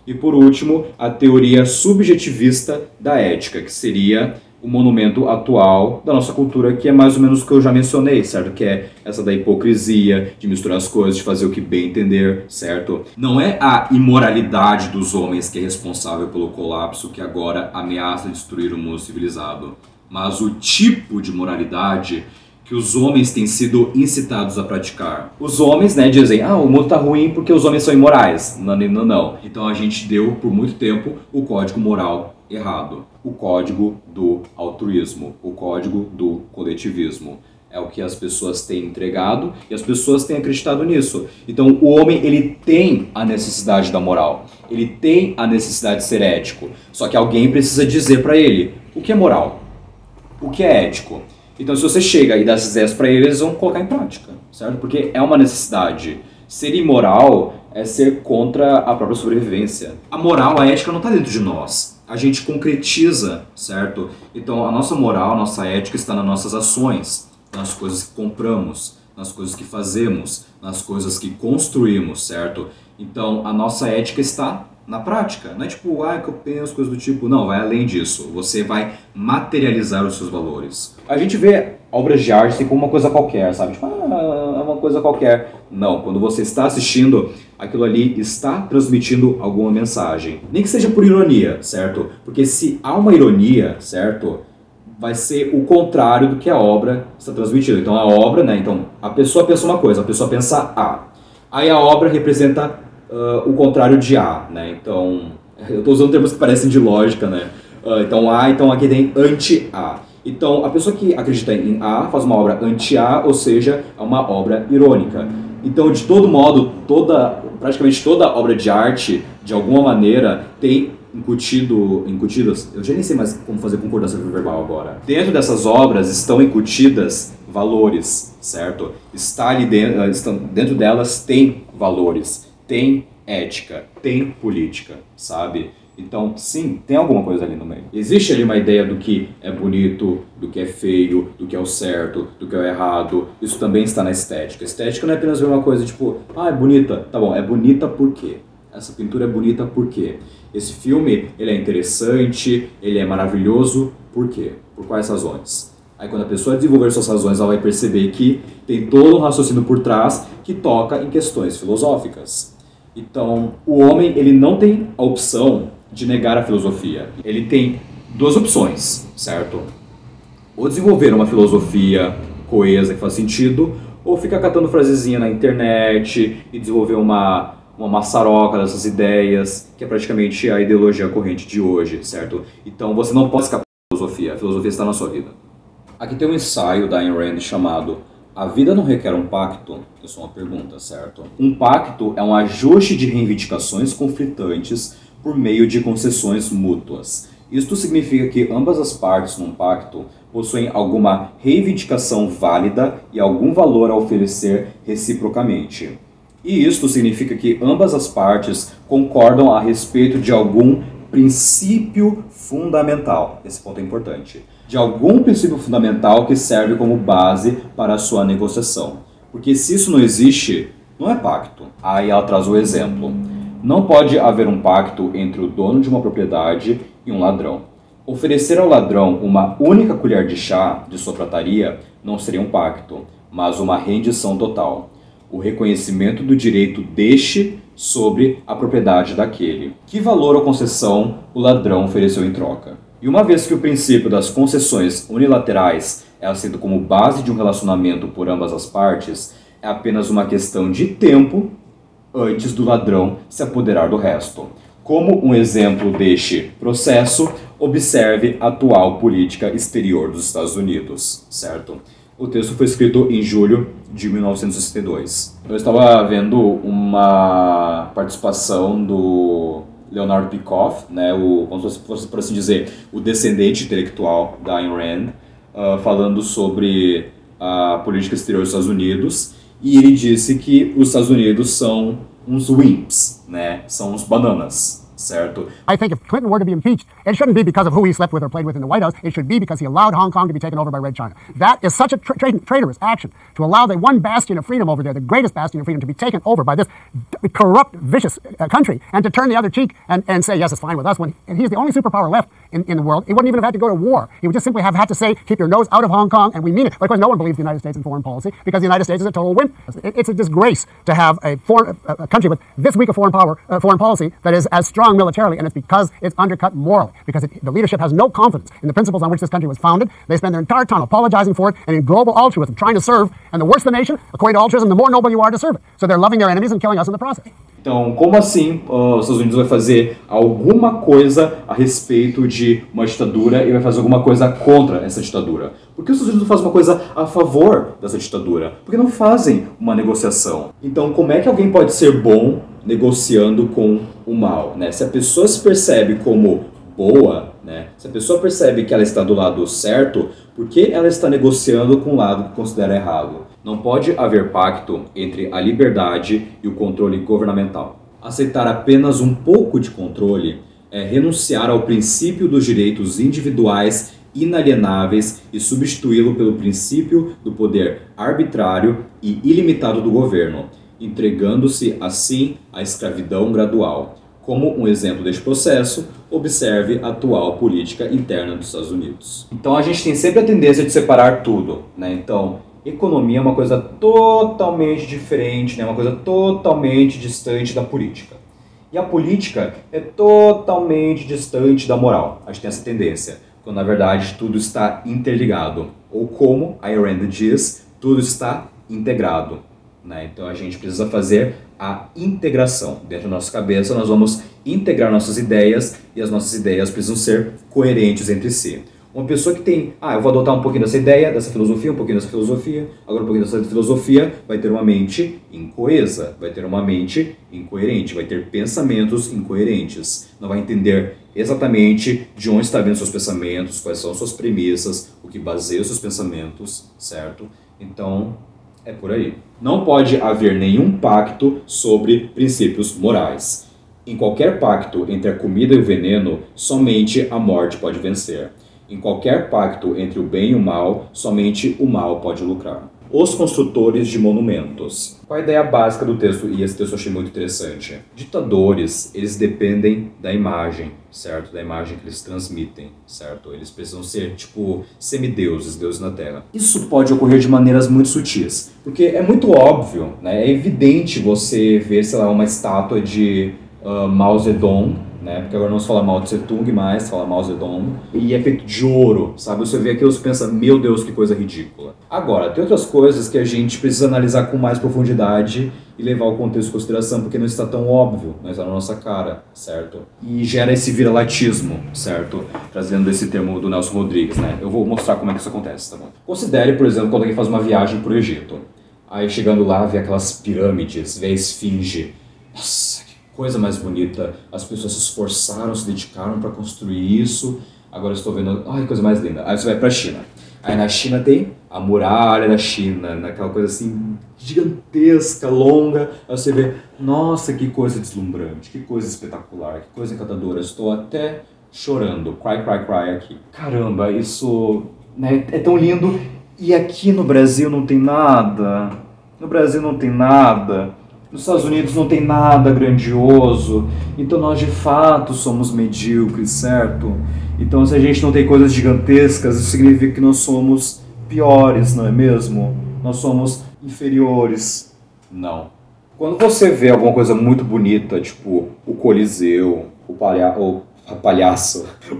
E por último, a teoria subjetivista da ética, que seria o monumento atual da nossa cultura, que é mais ou menos o que eu já mencionei, certo? Que é essa da hipocrisia, de misturar as coisas, de fazer o que bem entender, certo? Não é a imoralidade dos homens que é responsável pelo colapso que agora ameaça destruir o mundo civilizado, mas o tipo de moralidade que os homens têm sido incitados a praticar. Os homens, né, dizem, o mundo tá ruim porque os homens são imorais. Não. Então a gente deu, por muito tempo, o código moral errado. O código do altruísmo, o código do coletivismo. É o que as pessoas têm entregado e as pessoas têm acreditado nisso. Então o homem, ele tem a necessidade da moral. Ele tem a necessidade de ser ético. Só que alguém precisa dizer para ele o que é moral, o que é ético. Então se você chega e dá essas ideias para eles, eles vão colocar em prática, certo? Porque é uma necessidade. Ser imoral é ser contra a própria sobrevivência. A moral, a ética não está dentro de nós. A gente concretiza, certo? Então a nossa moral, a nossa ética está nas nossas ações, nas coisas que compramos, nas coisas que fazemos, nas coisas que construímos, certo? Então a nossa ética está na prática. Não é tipo, que eu penso, coisas do tipo. Não, vai além disso. Você vai materializar os seus valores. A gente vê obras de arte como uma coisa qualquer, sabe? Tipo, é uma coisa qualquer. Não, quando você está assistindo, aquilo ali está transmitindo alguma mensagem. Nem que seja por ironia, certo? Porque se há uma ironia, certo? Vai ser o contrário do que a obra está transmitindo. Então a obra, né? Então a pessoa pensa uma coisa, a pessoa pensa A. Aí a obra representa o contrário de A, né? Então, eu estou usando termos que parecem de lógica, né? Então aqui tem anti-A. Então, a pessoa que acredita em A faz uma obra anti-A, ou seja, é uma obra irônica. Então, de todo modo, praticamente toda obra de arte, de alguma maneira, tem incutidas, eu já nem sei mais como fazer concordância verbal agora. Dentro dessas obras estão incutidas valores, certo? Dentro delas tem valores. Tem ética, tem política, sabe? Então, sim, tem alguma coisa ali no meio. Existe ali uma ideia do que é bonito, do que é feio, do que é o certo, do que é o errado. Isso também está na estética. Estética não é apenas ver uma coisa tipo, é bonita. Tá bom, é bonita por quê? Essa pintura é bonita por quê? Esse filme, ele é interessante, ele é maravilhoso, por quê? Por quais razões? Aí quando a pessoa desenvolver suas razões, ela vai perceber que tem todo um raciocínio por trás que toca em questões filosóficas. Então, o homem, ele não tem a opção de negar a filosofia. Ele tem duas opções, certo? Ou desenvolver uma filosofia coesa que faz sentido, ou ficar catando frasezinha na internet e desenvolver uma maçaroca dessas ideias, que é praticamente a ideologia corrente de hoje, certo? Então, você não pode escapar da filosofia. A filosofia está na sua vida. Aqui tem um ensaio da Ayn Rand chamado A Vida Não Requer um Pacto? Isso é uma pergunta, certo? Um pacto é um ajuste de reivindicações conflitantes por meio de concessões mútuas. Isto significa que ambas as partes num pacto possuem alguma reivindicação válida e algum valor a oferecer reciprocamente. E isto significa que ambas as partes concordam a respeito de algum princípio fundamental. Esse ponto é importante. De algum princípio fundamental que serve como base para a sua negociação. Porque se isso não existe, não é pacto. Aí ela traz o exemplo. Não pode haver um pacto entre o dono de uma propriedade e um ladrão. Oferecer ao ladrão uma única colher de chá de sua prataria não seria um pacto, mas uma rendição total. O reconhecimento do direito deste sobre a propriedade daquele. Que valor ou concessão o ladrão ofereceu em troca? E uma vez que o princípio das concessões unilaterais é aceito como base de um relacionamento por ambas as partes, é apenas uma questão de tempo antes do ladrão se apoderar do resto. Como um exemplo deste processo, observe a atual política exterior dos Estados Unidos, certo? O texto foi escrito em julho de 1962. Eu estava vendo uma participação do Leonard Peikoff, né, por assim dizer, o descendente intelectual da Ayn Rand, falando sobre a política exterior dos Estados Unidos, e ele disse que os Estados Unidos são uns wimps, né, são uns bananas. Certo. I think if Clinton were to be impeached, it shouldn't be because of who he slept with or played with in the White House. It should be because he allowed Hong Kong to be taken over by Red China. That is such a traitorous action, to allow the one bastion of freedom over there, the greatest bastion of freedom, to be taken over by this corrupt, vicious country, and to turn the other cheek and say, yes, it's fine with us, when he's the only superpower left in the world. He wouldn't even have had to go to war. He would just simply have had to say, keep your nose out of Hong Kong, and we mean it. But of course, no one believes the United States in foreign policy because the United States is a total wimp. It's a disgrace to have a country with this weak a foreign policy that is as strong militarily, and it's because it's undercut morally, because the leadership has no confidence in the principles on which this country was founded. They spend their entire time apologizing for it and in global altruism, trying to serve, and the worse the nation, according to altruism, the more noble you are to serve it. So they're loving their enemies and killing us in the process. Então, como assim os Estados Unidos vai fazer alguma coisa a respeito de uma ditadura e vai fazer alguma coisa contra essa ditadura? Por que os Estados Unidos não fazem uma coisa a favor dessa ditadura? Por que não fazem uma negociação? Então, como é que alguém pode ser bom negociando com o mal, né? Se a pessoa se percebe como boa, né? Se a pessoa percebe que ela está do lado certo, por que ela está negociando com o lado que considera errado? Não pode haver pacto entre a liberdade e o controle governamental. Aceitar apenas um pouco de controle é renunciar ao princípio dos direitos individuais inalienáveis e substituí-lo pelo princípio do poder arbitrário e ilimitado do governo, entregando-se assim à escravidão gradual. Como um exemplo deste processo, observe a atual política interna dos Estados Unidos. Então a gente tem sempre a tendência de separar tudo, né? Então, economia é uma coisa totalmente diferente, né? Uma coisa totalmente distante da política. E a política é totalmente distante da moral. A gente tem essa tendência, quando na verdade tudo está interligado. Ou como a Ayn Rand diz, tudo está integrado, né? Então a gente precisa fazer a integração. Dentro da nossa cabeça nós vamos integrar nossas ideias e as nossas ideias precisam ser coerentes entre si. Uma pessoa que tem, eu vou adotar um pouquinho dessa ideia, dessa filosofia, um pouquinho dessa filosofia, agora um pouquinho dessa filosofia, vai ter uma mente incoesa, vai ter uma mente incoerente, vai ter pensamentos incoerentes, não vai entender exatamente de onde está vindo seus pensamentos, quais são suas premissas, o que baseia os seus pensamentos, certo? Então, é por aí. Não pode haver nenhum pacto sobre princípios morais. Em qualquer pacto entre a comida e o veneno, somente a morte pode vencer. Em qualquer pacto entre o bem e o mal, somente o mal pode lucrar. Os construtores de monumentos. Qual a ideia básica do texto? E esse texto eu achei muito interessante. Ditadores, eles dependem da imagem, certo? Da imagem que eles transmitem, certo? Eles precisam ser, tipo, semideuses, deuses na Terra. Isso pode ocorrer de maneiras muito sutis, porque é muito óbvio, né? É evidente você ver, sei lá, uma estátua de Mao Zedong, né? Porque agora não se fala Mao Tse Tung mais, se fala Mao Zedong, e é feito de ouro, sabe? Você vê aquilo e pensa, meu Deus, que coisa ridícula. Agora, tem outras coisas que a gente precisa analisar com mais profundidade e levar o contexto em consideração, porque não está tão óbvio, mas está na nossa cara, certo? E gera esse viralatismo, certo? Trazendo esse termo do Nelson Rodrigues, né? Eu vou mostrar como é que isso acontece, tá bom? Considere, por exemplo, quando alguém faz uma viagem para o Egito. Aí chegando lá, vê aquelas pirâmides, vê a esfinge. Nossa, coisa mais bonita, as pessoas se esforçaram, se dedicaram para construir isso, agora eu estou vendo, ai, coisa mais linda. Aí você vai para a China, aí na China tem a muralha da China, naquela coisa assim, gigantesca, longa, aí você vê, nossa, que coisa deslumbrante, que coisa espetacular, que coisa encantadora, estou até chorando, cry, cry, cry aqui. Caramba, isso, né, é tão lindo, e aqui no Brasil não tem nada, no Brasil não tem nada. Nos Estados Unidos não tem nada grandioso, então nós de fato somos medíocres, certo? Então se a gente não tem coisas gigantescas, isso significa que nós somos piores, não é mesmo? Nós somos inferiores. Não. Quando você vê alguma coisa muito bonita, tipo o Coliseu, o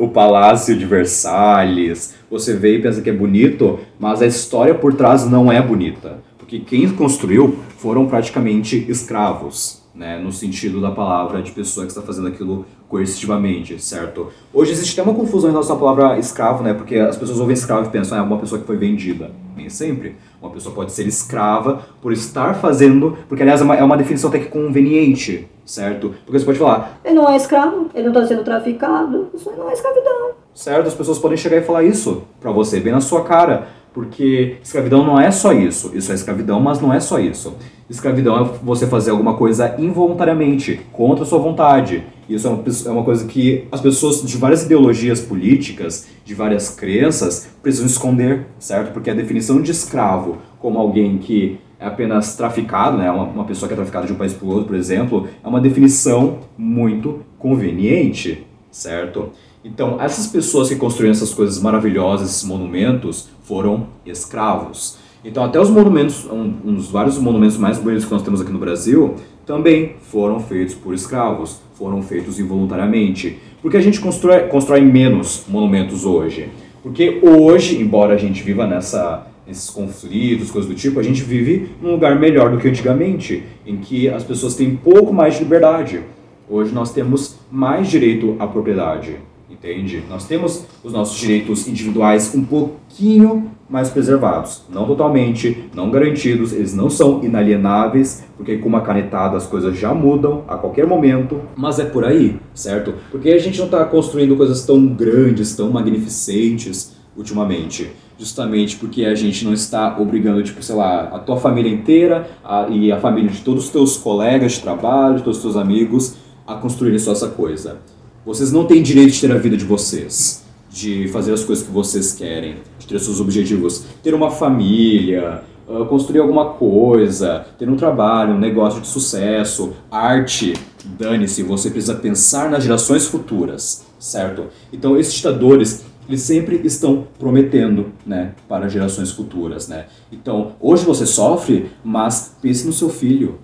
Palácio de Versalhes, você vê e pensa que é bonito, mas a história por trás não é bonita. Porque quem construiu foram praticamente escravos, né, no sentido da palavra de pessoa que está fazendo aquilo coercitivamente, certo? Hoje existe até uma confusão em relação à palavra escravo, né, porque as pessoas ouvem escravo e pensam, é uma pessoa que foi vendida. Nem sempre. Uma pessoa pode ser escrava por estar fazendo, porque aliás é uma definição até que conveniente, certo? Porque você pode falar, ele não é escravo, ele não está sendo traficado, isso não é escravidão. Certo? As pessoas podem chegar e falar isso pra você, bem na sua cara. Porque escravidão não é só isso. Isso é escravidão, mas não é só isso. Escravidão é você fazer alguma coisa involuntariamente, contra a sua vontade. Isso é uma coisa que as pessoas de várias ideologias políticas, de várias crenças, precisam esconder, certo? Porque a definição de escravo como alguém que é apenas traficado, né? Uma pessoa que é traficada de um país para o outro, por exemplo, é uma definição muito conveniente, certo? Então, essas pessoas que construíram essas coisas maravilhosas, esses monumentos, foram escravos. Então, até os monumentos, uns vários monumentos mais bonitos que nós temos aqui no Brasil, também foram feitos por escravos, foram feitos involuntariamente. Por que a gente constrói menos monumentos hoje? Porque hoje, embora a gente viva nesses conflitos, coisas do tipo, a gente vive num lugar melhor do que antigamente, em que as pessoas têm um pouco mais de liberdade. Hoje nós temos mais direito à propriedade, entende? Nós temos os nossos direitos individuais um pouquinho mais preservados. Não totalmente, não garantidos, eles não são inalienáveis, porque com uma canetada as coisas já mudam a qualquer momento, mas é por aí, certo? Porque a gente não está construindo coisas tão grandes, tão magnificentes ultimamente, justamente porque a gente não está obrigando, tipo, sei lá, a tua família inteira e a família de todos os teus colegas de trabalho, de todos os teus amigos, a construir só essa coisa. Vocês não têm direito de ter a vida de vocês, de fazer as coisas que vocês querem, de ter seus objetivos, ter uma família, construir alguma coisa, ter um trabalho, um negócio de sucesso, arte. Dane-se, você precisa pensar nas gerações futuras, certo? Então esses ditadores, eles sempre estão prometendo, né, para gerações futuras, né? Então hoje você sofre, mas pense no seu filho,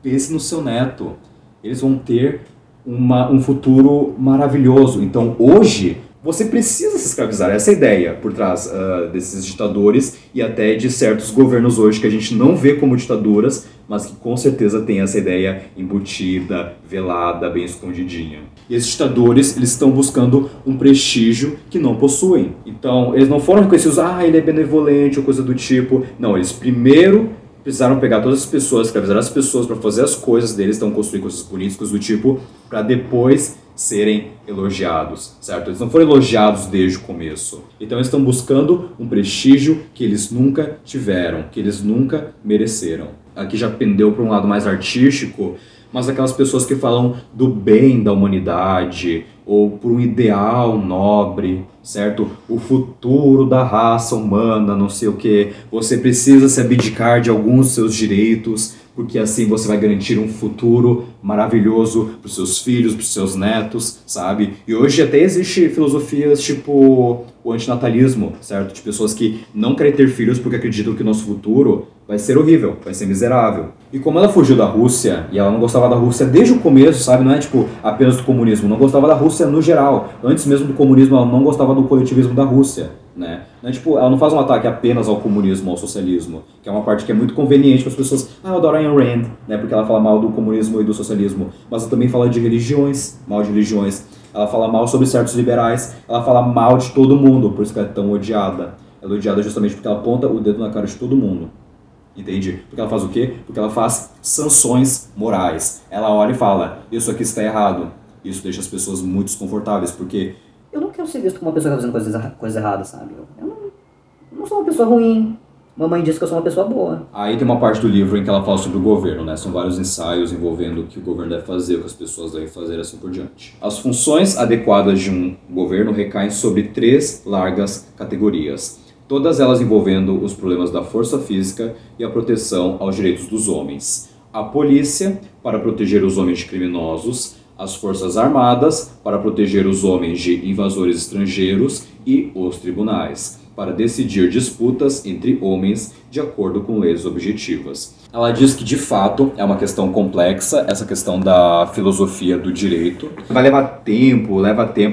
pense no seu neto. Eles vão ter um futuro maravilhoso. Então hoje você precisa se escravizar. Essa é a ideia por trás desses ditadores e até de certos governos hoje que a gente não vê como ditaduras, mas que com certeza tem essa ideia embutida, velada, bem escondidinha. E esses ditadores, eles estão buscando um prestígio que não possuem. Então eles não foram reconhecidos, ele é benevolente ou coisa do tipo. Não, eles primeiro precisaram pegar todas as pessoas, escravizar as pessoas para fazer as coisas deles, estão construindo coisas políticas do tipo, para depois serem elogiados, certo? Eles não foram elogiados desde o começo. Então eles estão buscando um prestígio que eles nunca tiveram, que eles nunca mereceram. Aqui já pendeu para um lado mais artístico, mas aquelas pessoas que falam do bem da humanidade, ou por um ideal nobre, certo? O futuro da raça humana, não sei o que. Você precisa se abdicar de alguns dos seus direitos, porque assim você vai garantir um futuro maravilhoso para os seus filhos, para os seus netos, sabe? E hoje até existe filosofias tipo o antinatalismo, certo? De pessoas que não querem ter filhos porque acreditam que o nosso futuro vai ser horrível, vai ser miserável. E como ela fugiu da Rússia, e ela não gostava da Rússia desde o começo, sabe? Não é tipo apenas do comunismo, não gostava da Rússia no geral. Antes mesmo do comunismo, ela não gostava do coletivismo da Rússia, né? Não é tipo, ela não faz um ataque apenas ao comunismo, ao socialismo, que é uma parte que é muito conveniente para as pessoas. Eu adoro a Ayn Rand, né? Porque ela fala mal do comunismo e do socialismo, mas ela também fala de religiões, mal de religiões. Ela fala mal sobre certos liberais, ela fala mal de todo mundo, por isso que ela é tão odiada. Ela é odiada justamente porque ela aponta o dedo na cara de todo mundo. Entende? Porque ela faz o quê? Porque ela faz sanções morais. Ela olha e fala, isso aqui está errado. Isso deixa as pessoas muito desconfortáveis, porque eu não quero ser visto como uma pessoa que está fazendo coisas erradas, sabe? Eu não sou uma pessoa ruim. Mamãe disse que eu sou uma pessoa boa. Aí tem uma parte do livro em que ela fala sobre o governo, né? São vários ensaios envolvendo o que o governo deve fazer, o que as pessoas devem fazer, assim por diante. As funções adequadas de um governo recaem sobre 3 largas categorias. Todas elas envolvendo os problemas da força física e a proteção aos direitos dos homens. A polícia, para proteger os homens de criminosos. As forças armadas, para proteger os homens de invasores estrangeiros. E os tribunais, para decidir disputas entre homens de acordo com leis objetivas. Ela diz que, de fato, é uma questão complexa, essa questão da filosofia do direito. Vai levar tempo,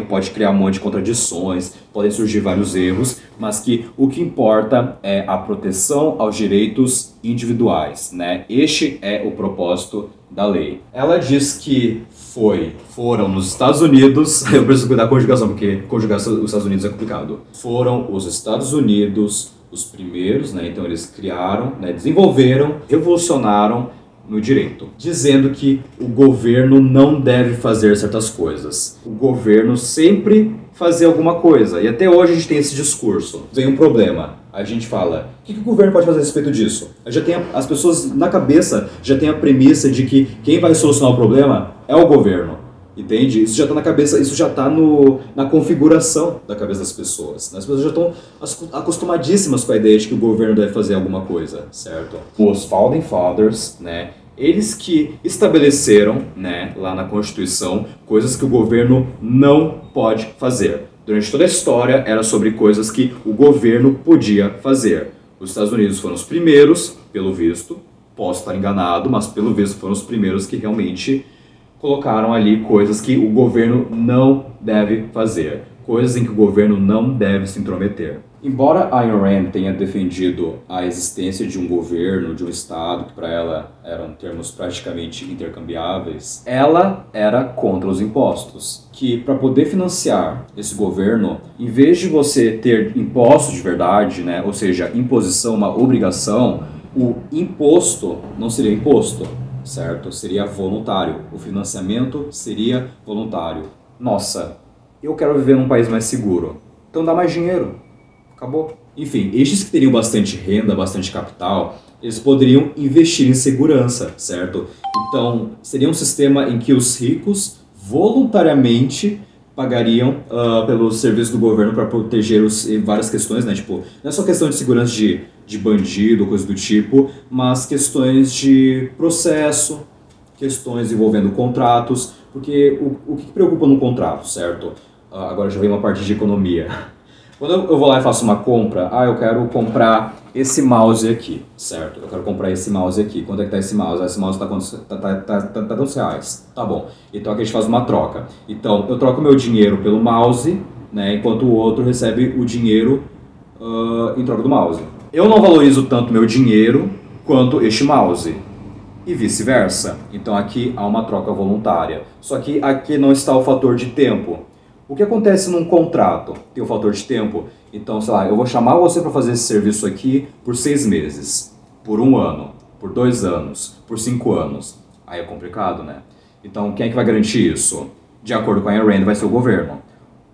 pode criar um monte de contradições, podem surgir vários erros, mas que o que importa é a proteção aos direitos individuais, né? Este é o propósito da lei. Ela diz que foram nos Estados Unidos, eu preciso cuidar da conjugação, porque conjugar os Estados Unidos é complicado. Foram os Estados Unidos os primeiros, né? Então eles criaram, né? Desenvolveram, revolucionaram no direito, dizendo que o governo não deve fazer certas coisas. O governo sempre fazia alguma coisa, e até hoje a gente tem esse discurso. Vem um problema, a gente fala, o que o governo pode fazer a respeito disso? Já tem as pessoas na cabeça, já tem a premissa de que quem vai solucionar o problema é o governo. Entende? Isso já está na cabeça, isso já está na configuração da cabeça das pessoas. As pessoas já estão acostumadíssimas com a ideia de que o governo deve fazer alguma coisa, certo? Os Founding Fathers, né, Eles que estabeleceram, né, lá na Constituição, coisas que o governo não pode fazer. Durante toda a história era sobre coisas que o governo podia fazer. Os Estados Unidos foram os primeiros, pelo visto, posso estar enganado, mas pelo visto foram os primeiros que realmente colocaram ali coisas que o governo não deve fazer. Coisas em que o governo não deve se intrometer. Embora Ayn Rand tenha defendido a existência de um governo, de um Estado, que para ela eram termos praticamente intercambiáveis, ela era contra os impostos. Que para poder financiar esse governo, em vez de você ter impostos de verdade, né, ou seja, imposição, uma obrigação, o imposto não seria imposto, certo? Seria voluntário. O financiamento seria voluntário. Nossa, eu quero viver num país mais seguro. Então dá mais dinheiro. Acabou. Enfim, estes que teriam bastante renda, bastante capital, eles poderiam investir em segurança, certo? Então, seria um sistema em que os ricos voluntariamente pagariam pelos serviços do governo para proteger várias questões, né? Tipo, não é só questão de segurança de bandido, coisa do tipo, mas questões de processo, questões envolvendo contratos, porque o que preocupa no contrato, certo? Agora já vem uma parte de economia. Quando eu vou lá e faço uma compra, eu quero comprar esse mouse aqui, certo? Eu quero comprar esse mouse aqui. Quanto é que tá esse mouse? Esse mouse tá tantos reais. Tá bom. Então aqui a gente faz uma troca. Então eu troco meu dinheiro pelo mouse, né? Enquanto o outro recebe o dinheiro em troca do mouse. Eu não valorizo tanto meu dinheiro quanto este mouse. E vice-versa. Então aqui há uma troca voluntária. Só que aqui não está o fator de tempo. O que acontece num contrato? Tem o fator de tempo. Então, sei lá, eu vou chamar você para fazer esse serviço aqui por 6 meses, por 1 ano, por 2 anos, por 5 anos. Aí é complicado, né? Então, quem é que vai garantir isso? De acordo com a Ayn Rand, vai ser o governo.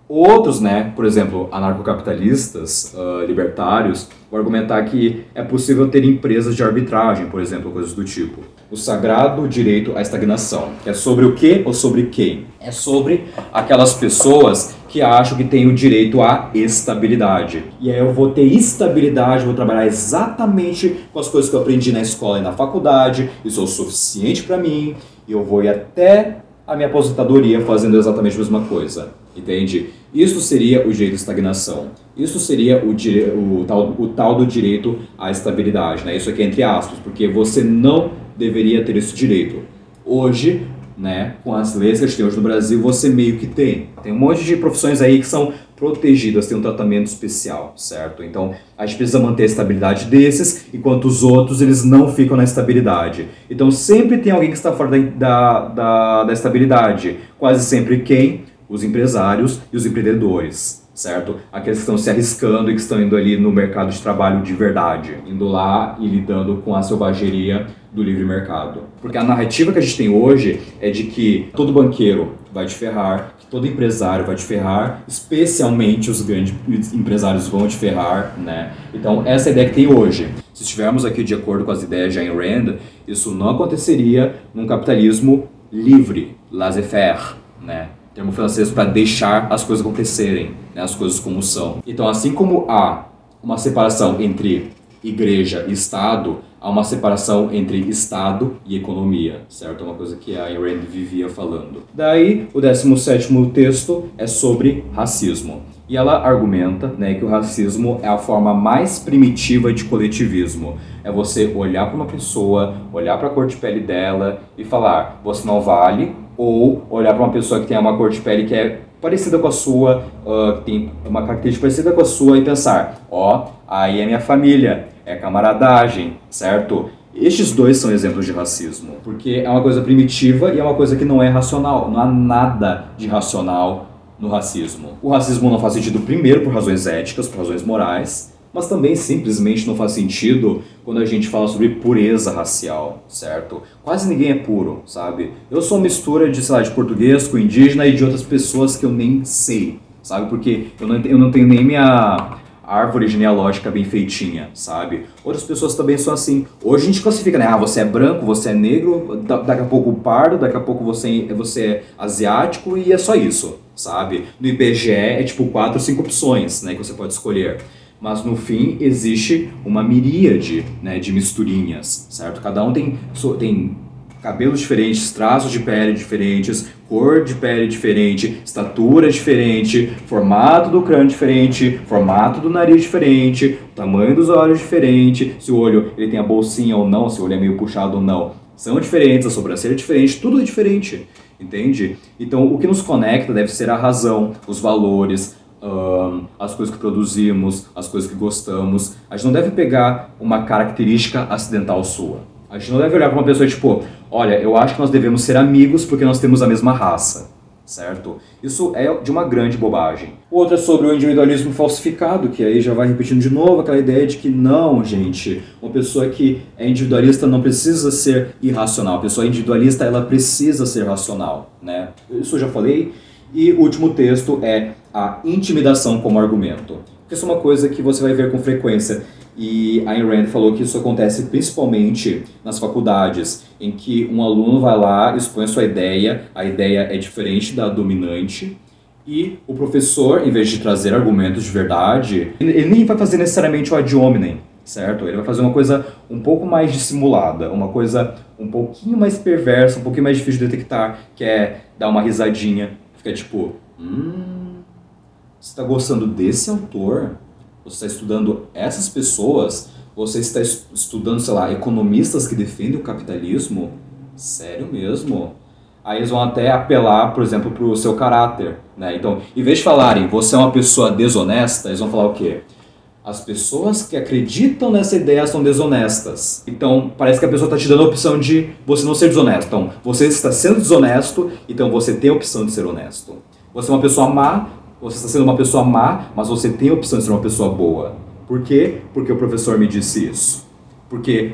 Outros, né, por exemplo, anarcocapitalistas, libertários, vão argumentar que é possível ter empresas de arbitragem, por exemplo, coisas do tipo. O sagrado direito à estagnação. É sobre o que ou sobre quem? É sobre aquelas pessoas que acham que têm o direito à estabilidade. E aí eu vou ter estabilidade, vou trabalhar exatamente com as coisas que eu aprendi na escola e na faculdade, isso é o suficiente para mim, e eu vou ir até a minha aposentadoria fazendo exatamente a mesma coisa. Entende? Isso seria o direito à estagnação. Isso seria o tal do direito à estabilidade. Né? Isso aqui é entre aspas, porque você não deveria ter esse direito. Hoje, né, com as leis que a gente tem hoje no Brasil, você meio que tem. Tem um monte de profissões aí que são protegidas, tem um tratamento especial, certo? Então, a gente precisa manter a estabilidade desses, enquanto os outros, eles não ficam na estabilidade. Então, sempre tem alguém que está fora da estabilidade. Quase sempre quem? Os empresários e os empreendedores, certo? Aqueles que estão se arriscando e que estão indo ali no mercado de trabalho de verdade, indo lá e lidando com a selvageria do livre mercado. Porque a narrativa que a gente tem hoje é de que todo banqueiro vai te ferrar, que todo empresário vai te ferrar, especialmente os grandes empresários vão te ferrar, né? Então essa é a ideia que tem hoje. Se estivermos aqui de acordo com as ideias de Ayn Rand, isso não aconteceria num capitalismo livre, laissez-faire, né? Termo francês para deixar as coisas acontecerem, né, as coisas como são. Então, assim como há uma separação entre igreja e Estado, há uma separação entre Estado e economia, certo? É uma coisa que a Ayn Rand vivia falando. Daí, o 17º texto é sobre racismo. E ela argumenta, né, que o racismo é a forma mais primitiva de coletivismo. É você olhar para uma pessoa, olhar para a cor de pele dela e falar, você não vale, ou olhar para uma pessoa que tem uma cor de pele que é parecida com a sua, que tem uma característica parecida com a sua e pensar, aí é minha família, é camaradagem, certo? Estes dois são exemplos de racismo, porque é uma coisa primitiva e é uma coisa que não é racional, não há nada de racional no racismo. O racismo não faz sentido, primeiro, por razões éticas, por razões morais, mas também simplesmente não faz sentido quando a gente fala sobre pureza racial, certo? Quase ninguém é puro, sabe? Eu sou uma mistura de, sei lá, de português com indígena e de outras pessoas que eu nem sei, sabe? Porque eu não tenho nem minha árvore genealógica bem feitinha, sabe? Outras pessoas também são assim. Hoje a gente classifica, né? Você é branco, você é negro, daqui a pouco pardo, daqui a pouco você é asiático e é só isso, sabe? No IBGE é tipo 4 ou 5 opções, né, que você pode escolher. Mas no fim existe uma miríade, né, de misturinhas, certo? Cada um tem cabelos diferentes, traços de pele diferentes, cor de pele diferente, estatura diferente, formato do crânio diferente, formato do nariz diferente, tamanho dos olhos diferente, se o olho ele tem a bolsinha ou não, se o olho é meio puxado ou não. São diferentes, a sobrancelha é diferente, tudo é diferente, entende? Então o que nos conecta deve ser a razão, os valores, as coisas que produzimos, as coisas que gostamos. A gente não deve pegar uma característica acidental sua. A gente não deve olhar para uma pessoa e tipo, olha, eu acho que nós devemos ser amigos porque nós temos a mesma raça, certo? Isso é de uma grande bobagem. O outro é sobre o individualismo falsificado, que aí já vai repetindo de novo aquela ideia de que não, gente, uma pessoa que é individualista não precisa ser irracional. A pessoa individualista, ela precisa ser racional, né? Isso eu já falei. E o último texto é a intimidação como argumento. Isso é uma coisa que você vai ver com frequência. E a Ayn Rand falou que isso acontece principalmente nas faculdades, em que um aluno vai lá, expõe a sua ideia, a ideia é diferente da dominante, e o professor, em vez de trazer argumentos de verdade, ele nem vai fazer necessariamente o ad hominem, certo? Ele vai fazer uma coisa um pouco mais dissimulada, uma coisa um pouquinho mais perversa, um pouquinho mais difícil de detectar, que é dar uma risadinha, fica tipo, você está gostando desse autor? Você está estudando essas pessoas? Você está estudando, sei lá, economistas que defendem o capitalismo? Sério mesmo? Aí eles vão até apelar, por exemplo, para o seu caráter, né? Então, em vez de falarem, você é uma pessoa desonesta, eles vão falar o quê? As pessoas que acreditam nessa ideia são desonestas. Então, parece que a pessoa está te dando a opção de você não ser desonesto. Então, você está sendo desonesto, então você tem a opção de ser honesto. Você é uma pessoa má, você está sendo uma pessoa má, mas você tem a opção de ser uma pessoa boa. Por quê? Porque o professor me disse isso. Porque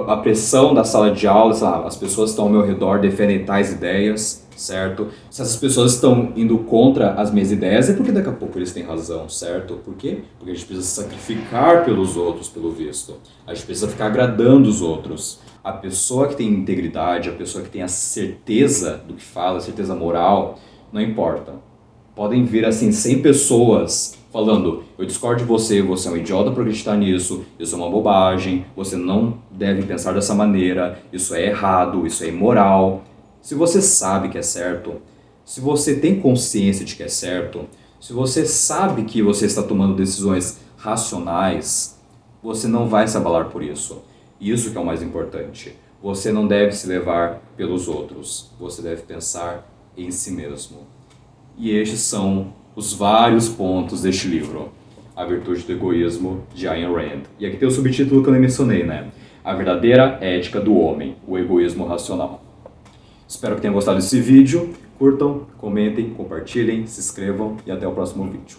a pressão da sala de aula, sei lá, as pessoas estão ao meu redor, defendem tais ideias, certo? Se essas pessoas estão indo contra as minhas ideias, é porque daqui a pouco eles têm razão, certo? Por quê? Porque a gente precisa sacrificar pelos outros, pelo visto. A gente precisa ficar agradando os outros. A pessoa que tem integridade, a pessoa que tem a certeza do que fala, a certeza moral, não importa. Podem vir assim 100 pessoas falando, eu discordo de você, você é um idiota por acreditar nisso, isso é uma bobagem, você não deve pensar dessa maneira, isso é errado, isso é imoral. Se você sabe que é certo, se você tem consciência de que é certo, se você sabe que você está tomando decisões racionais, você não vai se abalar por isso. Isso que é o mais importante. Você não deve se levar pelos outros, você deve pensar em si mesmo. E estes são os vários pontos deste livro, A Virtude do Egoísmo, de Ayn Rand. E aqui tem o subtítulo que eu nem mencionei, né? A Verdadeira Ética do Homem, o Egoísmo Racional. Espero que tenham gostado desse vídeo. Curtam, comentem, compartilhem, se inscrevam e até o próximo vídeo.